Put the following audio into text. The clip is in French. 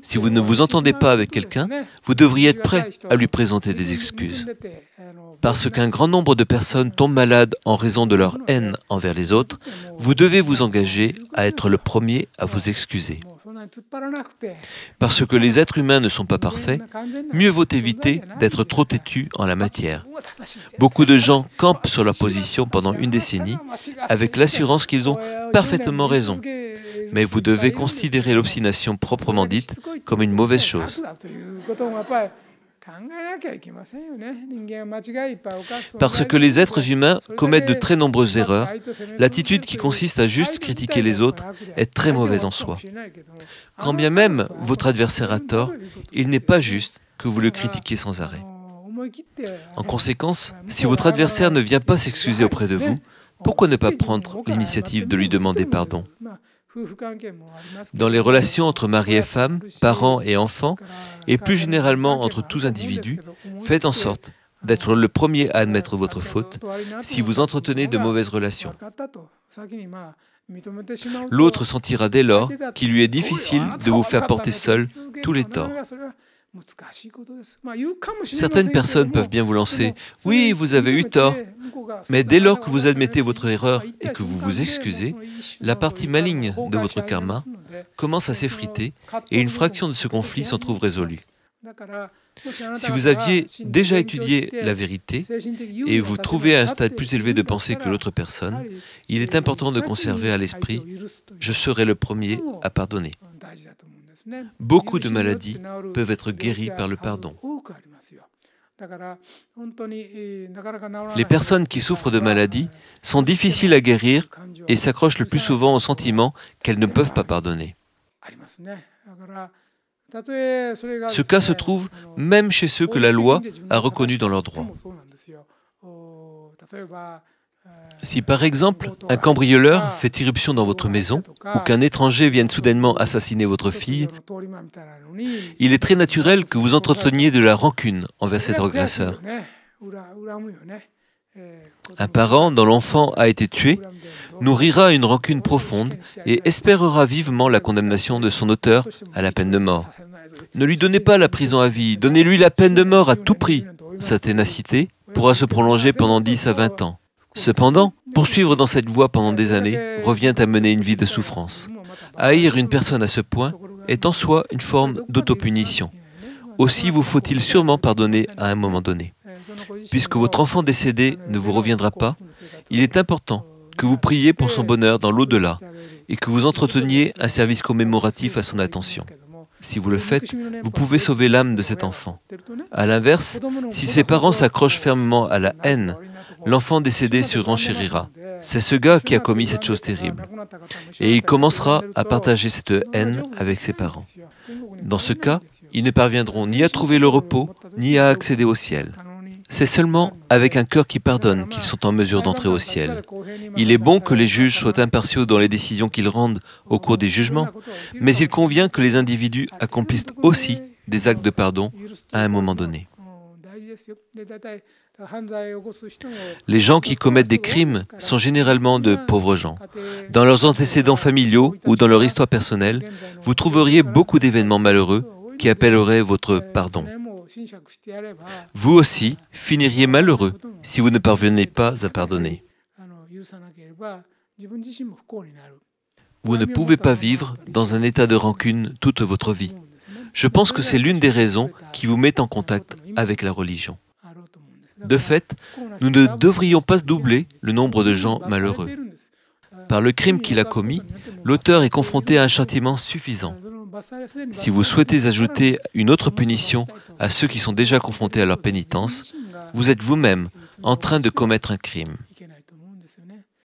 Si vous ne vous entendez pas avec quelqu'un, vous devriez être prêt à lui présenter des excuses. Parce qu'un grand nombre de personnes tombent malades en raison de leur haine envers les autres, vous devez vous engager à être le premier à vous excuser. Parce que les êtres humains ne sont pas parfaits, mieux vaut éviter d'être trop têtu en la matière. Beaucoup de gens campent sur leur position pendant une décennie avec l'assurance qu'ils ont parfaitement raison. Mais vous devez considérer l'obstination proprement dite comme une mauvaise chose. Parce que les êtres humains commettent de très nombreuses erreurs, l'attitude qui consiste à juste critiquer les autres est très mauvaise en soi. Quand bien même votre adversaire a tort, il n'est pas juste que vous le critiquiez sans arrêt. En conséquence, si votre adversaire ne vient pas s'excuser auprès de vous, pourquoi ne pas prendre l'initiative de lui demander pardon ? Dans les relations entre mari et femme, parents et enfants, et plus généralement entre tous individus, faites en sorte d'être le premier à admettre votre faute si vous entretenez de mauvaises relations. L'autre sentira dès lors qu'il lui est difficile de vous faire porter seul tous les torts. Certaines personnes peuvent bien vous lancer « Oui, vous avez eu tort », mais dès lors que vous admettez votre erreur et que vous vous excusez, la partie maligne de votre karma commence à s'effriter et une fraction de ce conflit s'en trouve résolue. Si vous aviez déjà étudié la vérité et vous trouvez à un stade plus élevé de pensée que l'autre personne, il est important de conserver à l'esprit « Je serai le premier à pardonner ». Beaucoup de maladies peuvent être guéries par le pardon. Les personnes qui souffrent de maladies sont difficiles à guérir et s'accrochent le plus souvent au sentiment qu'elles ne peuvent pas pardonner. Ce cas se trouve même chez ceux que la loi a reconnus dans leurs droits. Si par exemple, un cambrioleur fait irruption dans votre maison ou qu'un étranger vienne soudainement assassiner votre fille, il est très naturel que vous entreteniez de la rancune envers cet agresseur. Un parent dont l'enfant a été tué nourrira une rancune profonde et espérera vivement la condamnation de son auteur à la peine de mort. Ne lui donnez pas la prison à vie, donnez-lui la peine de mort à tout prix. Sa ténacité pourra se prolonger pendant 10 à 20 ans. Cependant, poursuivre dans cette voie pendant des années revient à mener une vie de souffrance. Haïr une personne à ce point est en soi une forme d'autopunition. Aussi vous faut-il sûrement pardonner à un moment donné. Puisque votre enfant décédé ne vous reviendra pas, il est important que vous priez pour son bonheur dans l'au-delà et que vous entreteniez un service commémoratif à son attention. Si vous le faites, vous pouvez sauver l'âme de cet enfant. À l'inverse, si ses parents s'accrochent fermement à la haine, l'enfant décédé se renchérira. C'est ce gars qui a commis cette chose terrible. Et il commencera à partager cette haine avec ses parents. Dans ce cas, ils ne parviendront ni à trouver le repos, ni à accéder au ciel. C'est seulement avec un cœur qui pardonne qu'ils sont en mesure d'entrer au ciel. Il est bon que les juges soient impartiaux dans les décisions qu'ils rendent au cours des jugements, mais il convient que les individus accomplissent aussi des actes de pardon à un moment donné. Les gens qui commettent des crimes sont généralement de pauvres gens. Dans leurs antécédents familiaux ou dans leur histoire personnelle, vous trouveriez beaucoup d'événements malheureux qui appelleraient votre pardon. Vous aussi finiriez malheureux si vous ne parvenez pas à pardonner. Vous ne pouvez pas vivre dans un état de rancune toute votre vie. Je pense que c'est l'une des raisons qui vous met en contact avec la religion. De fait, nous ne devrions pas doubler le nombre de gens malheureux. Par le crime qu'il a commis, l'auteur est confronté à un châtiment suffisant. Si vous souhaitez ajouter une autre punition à ceux qui sont déjà confrontés à leur pénitence, vous êtes vous-même en train de commettre un crime.